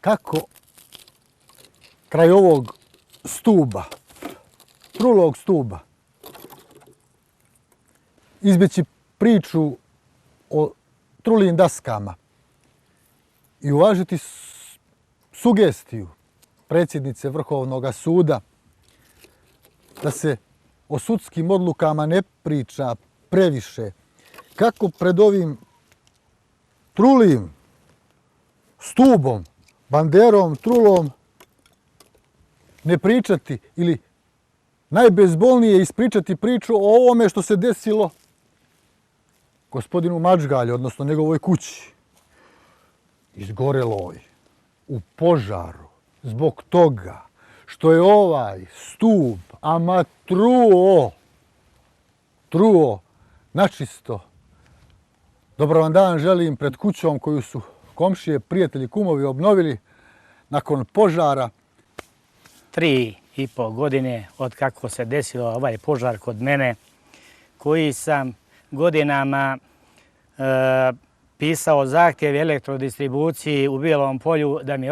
kako kraj ovog stuba, trulog stuba, izbjeći priču o trulim daskama i uvažiti sugestiju predsjednice Vrhovnog suda da se o sudskim odlukama ne priča previše. Kako pred ovim trulim stubom, banderom, trulom ne pričati ili najbezbolnije ispričati priču o ovome što se desilo gospodinu Madžgalju, odnosno njegovoj kući, izgoreloj u požaru zbog toga što je ovaj stup ama truo načisto. Dobar vam dan želim pred kućom koju su komšije, prijatelji, kumovi obnovili nakon požara. 3,5 godine od kako se desilo ovaj požar kod mene, koji sam godinama pisao zahtjev elektrodistribuciji u Bijelom Polju da mi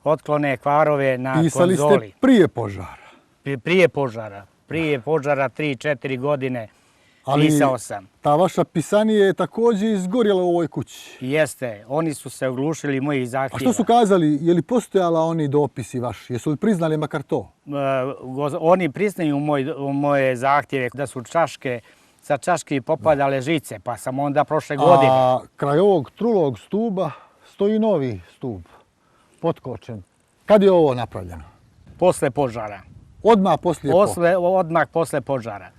otklone kvarove na konzoli. Pisali ste prije požara? Prije požara 3-4 godine pisao sam. Ali ta vaša pisanija je također izgorjela u ovoj kući. Jeste, oni su se oglušili mojih zahtjeva. A što su kazali? Je li postojala oni dopisi vaši? Jesu li priznali makar to? Oni priznaju u moje zahtjeve da su sa čaške popadale žice, pa sam onda prošle godine. A kraj ovog trulog stuba stoji novi stup, potkočen. Kad je ovo napravljeno? Posle požara. Odmah poslije Odmah posle požara.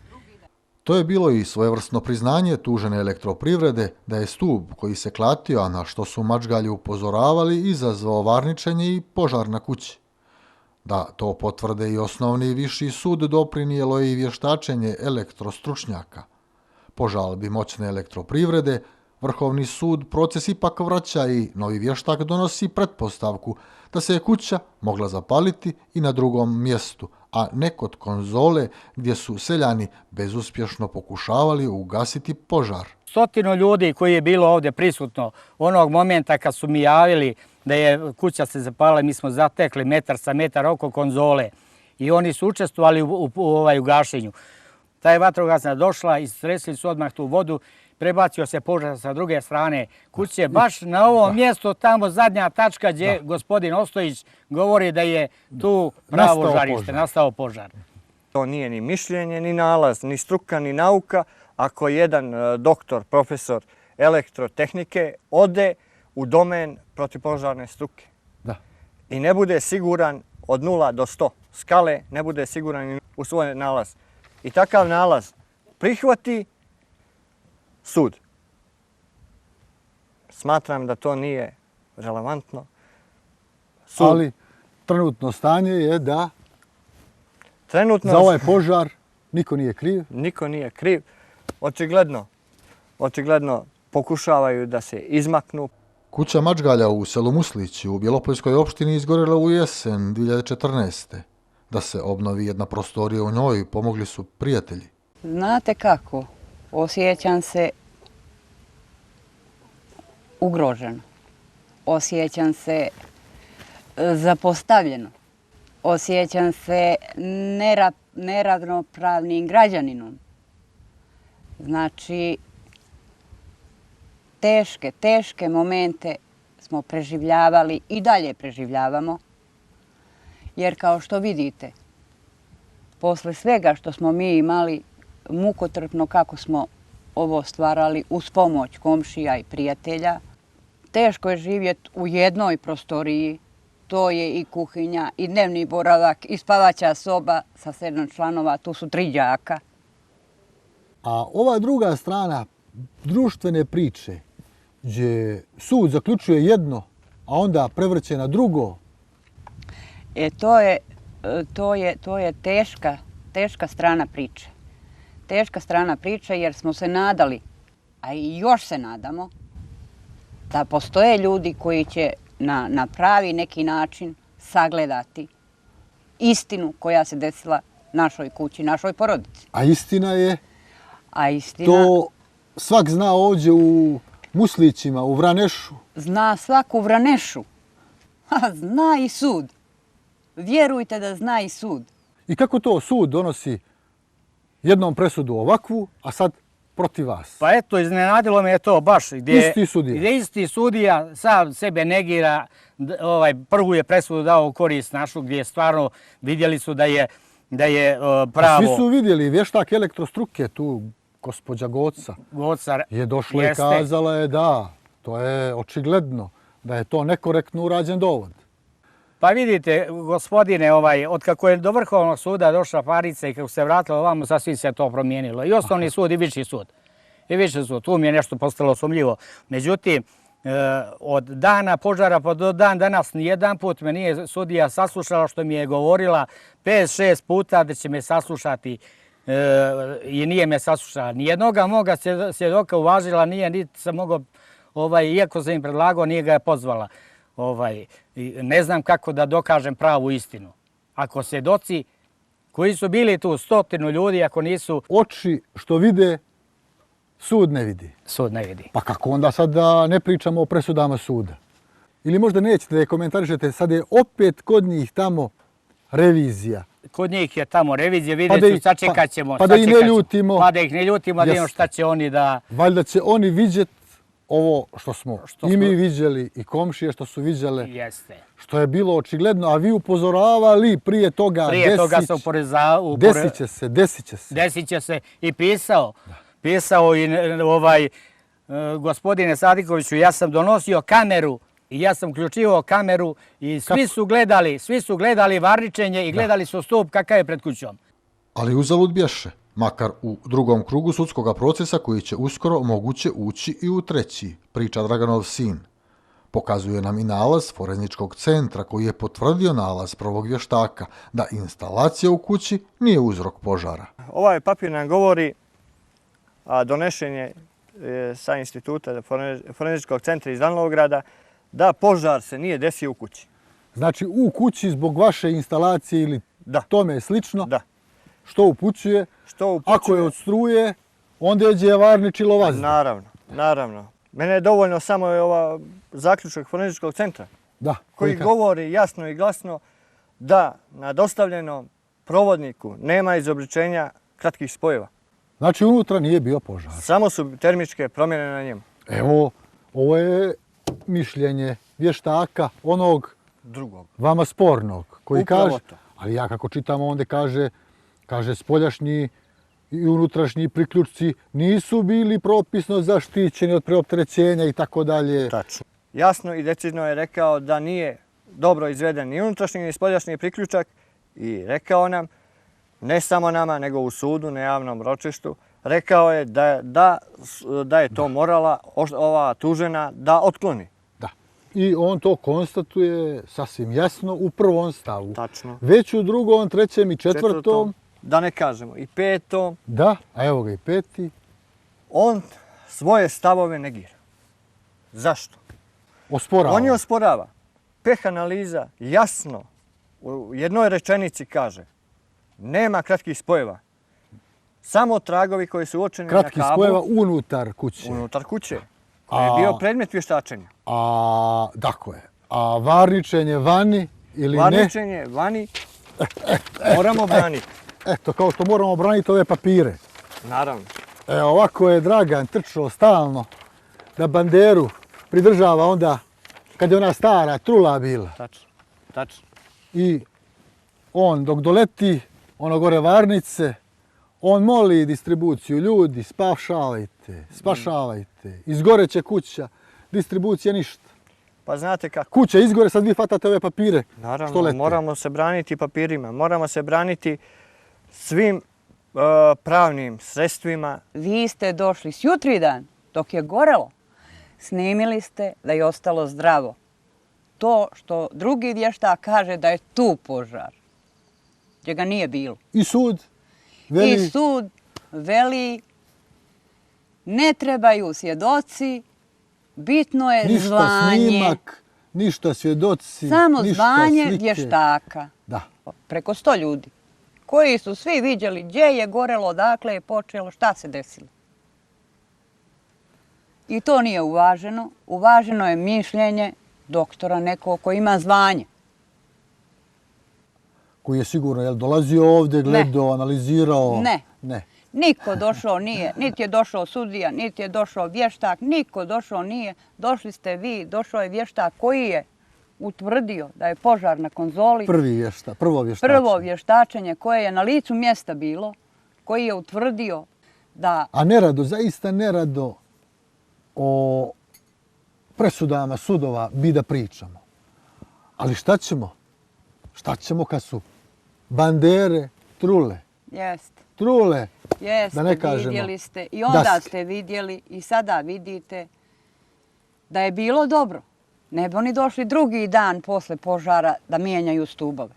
To je bilo i svojevrsno priznanje tužene elektroprivrede da je stup koji se klatio, a na što su Madžgalji upozoravali, izazvao varničenje i požar na kući. Da to potvrde i osnovni i viši sud, doprinijelo je i vještačenje elektrostručnjaka. Po žalbi moćne elektroprivrede, Vrhovni sud proces ipak vraća i novi vještak donosi pretpostavku da se je kuća mogla zapaliti i na drugom mjestu, a ne kod konzole gdje su seljani bezuspješno pokušavali ugasiti požar. 100 ljudi koji je bilo ovdje prisutno onog momenta kad su mi javili da je kuća se zapalila, mi smo zatekli metar sa metar oko konzole i oni su učestvovali u gašenju. Ta je vatrogasna došla i stresili su odmah tu vodu, prebacio se požar sa druge strane kuće, baš na ovom mjestu, tamo zadnja tačka gdje gospodin Ostojić govori da je tu pravo žarište, nastao požar. To nije ni mišljenje, ni nalaz, ni struka, ni nauka. Ako jedan doktor, profesor elektrotehnike ode u domen protivpožarne struke i ne bude siguran od 0 do 100 skale, ne bude siguran u svoj nalaz. I takav nalaz prihvati sud. Smatram da to nije relevantno. Ali trenutno stanje je da za ovaj požar niko nije kriv. Niko nije kriv. Očigledno pokušavaju da se izmaknu. Kuća Madžgalja u selu Muslići u Bjelopoljskoj opštini izgorjela u jesen 2014. Da se obnovi jedna prostorija u njoj pomogli su prijatelji. Znate kako? Osjećam se ugroženo. Osjećam se zapostavljeno. Osjećam se neravnopravnim građaninom. Znači, teške momente smo preživljavali i dalje preživljavamo. Jer kao što vidite, posle svega što smo mi imali, mukotrpno kako smo ovo stvarali uz pomoć komšija i prijatelja, teško je živjeti u jednoj prostoriji. To je i kuhinja, i dnevni boravak, i spavaća soba sa 7 članova, tu su 3 đaka. A ova druga strana društvene priče, gdje sud zaključuje jedno, a onda prevrće na drugo. To je teška strana priče. Teška strana priče jer smo se nadali, a i još se nadamo, da postoje ljudi koji će na pravi neki način sagledati istinu koja se desila našoj kući, našoj porodici. A istina je? To svak zna ovdje u Muslićima, u Vranešu. Zna svak u Vranešu, A zna i sud. Vjerujte da zna i sud. I kako to sud donosi jednom presudu ovakvu, a sad protiv vas? Pa eto, iznenadilo me to baš Isti sudija. gdje isti sudija sam sebe negira, prvu je presudu dao u korist našu, gdje stvarno vidjeli su da je pravo... Svi su vidjeli, vještak elektrostruke tu, gospođa Goca, Gocar je došla jeste. i kazala je da, to je očigledno, da je to nekorektno urađen dovod. Pa vidite, gospodine, od kako je do Vrhovnog suda došla parica i kako se vratila ovamo, sasvim se to promijenilo. I osnovni sud i viši sud. I viši sud, tu mi je nešto postalo sumljivo. Međutim, od dana požara pa do dan danas nijedan put me nije sudija saslušala što mi je govorila 5-6 puta da će me saslušati i nije me saslušala. Nijednoga moga svjedoka uvažila nije, niti sam mogao, iako sam im predlagao, nije ga je pozvala. Ne znam kako da dokažem pravu istinu. Ako svjedoci koji su bili tu 100 ljudi, ako nisu... Oči što vide, sud ne vidi. Sud ne vidi. Pa kako onda sad da ne pričamo o presudama suda? Ili možda nećete da je komentarišete, sad je opet kod njih tamo revizija. Kod njih je tamo revizija, vidjet ću, sačekat ćemo. Pa da ih ne ljutimo. Pa da ih ne ljutimo, da vidimo šta će oni da... Valjda će oni vidjet ovo što smo i mi viđeli i komšije što su viđale. Jeste. Što je bilo očigledno, a vi upozoravali prije toga. Prije toga sam upozoravao. Desit će se. Desit će se i pisao. Pisao i gospodine Sadikoviću, ja sam donosio kameru i ja sam uključivao kameru i svi su gledali varničenje i gledali su stup kakav je pred kućom. Ali uzalud bješe, makar u drugom krugu sudskog procesa koji će uskoro moguće ući i u treći, priča Draganov sin. Pokazuje nam i nalaz Forenzičkog centra koji je potvrdio nalaz prvog vještaka da instalacija u kući nije uzrok požara. Ovaj papir nam govori, a donešen je sa instituta Forenzičkog centra iz Danilograda, da požar se nije desio u kući. Znači u kući zbog vaše instalacije ili tome slično, Da. što upućuje, ako je od struje, onda je varničilo vazda. Naravno. Mene je dovoljno samo ova zaključak Forenzičkog centra koji govori jasno i glasno da na dostavljenom provodniku nema izobličenja kratkih spojeva. Znači unutra nije bio požar. Samo su termičke promjene na njemu. Evo, ovo je mišljenje vještaka onog drugog, vama spornog, koji upravo kaže, to. ali ja kako čitam onda kaže spoljašnji i unutrašnji priključci nisu bili propisno zaštićeni od preopterećenja i tako dalje. Tačno. Jasno i decidno je rekao da nije dobro izveden ni unutrašnji ni spoljašnji priključak i rekao nam, ne samo nama, nego u sudu, na javnom ročištu, rekao je da je to morala ova tužena da otkloni. Da. I on to konstatuje sasvim jasno u prvom stavu. Tačno. Već u drugom, trećem i četvrtom. Da ne kažemo i petom. Da, a evo ga i peti. On svoje stavove negira. Zašto? Osporava. On je osporava. Peh analiza jasno u jednoj rečenici kaže nema kratkih spojeva. Samo tragovi koji su uočeni na kablu. Kratkih spojeva unutar kuće. Unutar kuće. Koji je bio predmet vještačenja. Tako je. A varničenje vani ili ne? Varničenje vani moramo braniti. Eto, kao što moramo braniti ove papire. Naravno. Ovako je Dragan trčao stalno da banderu pridržava onda kad je ona stara trula bila. Tačno. I on dok doleti ono gore varnice, on moli distribuciju, ljudi spašavajte, izgoreće kuća, distribucija ništa. Pa znate kako? Kuća izgore, sad vi fatate ove papire. Naravno, moramo se braniti papirima, moramo se braniti svim pravnim sredstvima. Vi ste došli sjutri dan, dok je gorelo, snimili ste da je ostalo zdravo. To što drugi vještak kaže da je tu požar, gdje ga nije bilo. I sud veli ne trebaju svjedoci, bitno je zvanje. Ništa snimak, ništa svjedoci, samo ništa zvanje slike. vještaka. Da. Preko 100 ljudi koji su svi vidjeli gdje je gorelo, odakle je počelo, šta se desilo. I to nije uvaženo. Uvaženo je mišljenje doktora, neko ko ima zvanje. Koji je sigurno dolazio ovdje, gledao, analizirao? Ne. Niko došao nije, niti je došao sudija, niti je došao vještak, niko došao nije. Došli ste vi, došao je vještak koji je utvrdio da je požar na konzoli. Prvo vještačenje koje je na licu mjesta bilo, koji je utvrdio da... A nerado, zaista nerado o presudama sudova bi da pričamo. Ali šta ćemo? Šta ćemo kad su bandere trule? Jeste. Trule, Jeste, da ne kažemo. vidjeli ste. I onda ste vidjeli i sada vidite da je bilo dobro. Ne bi oni došli drugi dan posle požara da mijenjaju stubove.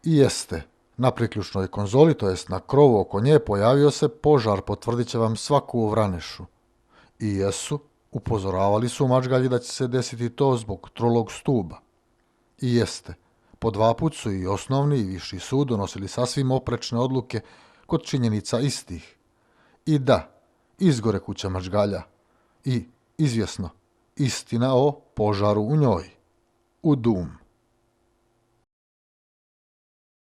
I jeste. Na priključnoj konzoli, to jest na krovu oko nje, pojavio se požar, potvrdit će vam svaku u Vranešu. I jesu, upozoravali su u Mačgalji da će se desiti to zbog trulog stuba. I jeste, po 2 put su i osnovni i viši sud donosili sasvim oprečne odluke kod činjenica istih. I da, izgore kuća Mačgalja. I, izvjesno, istina o požaru u njoj. U Dum.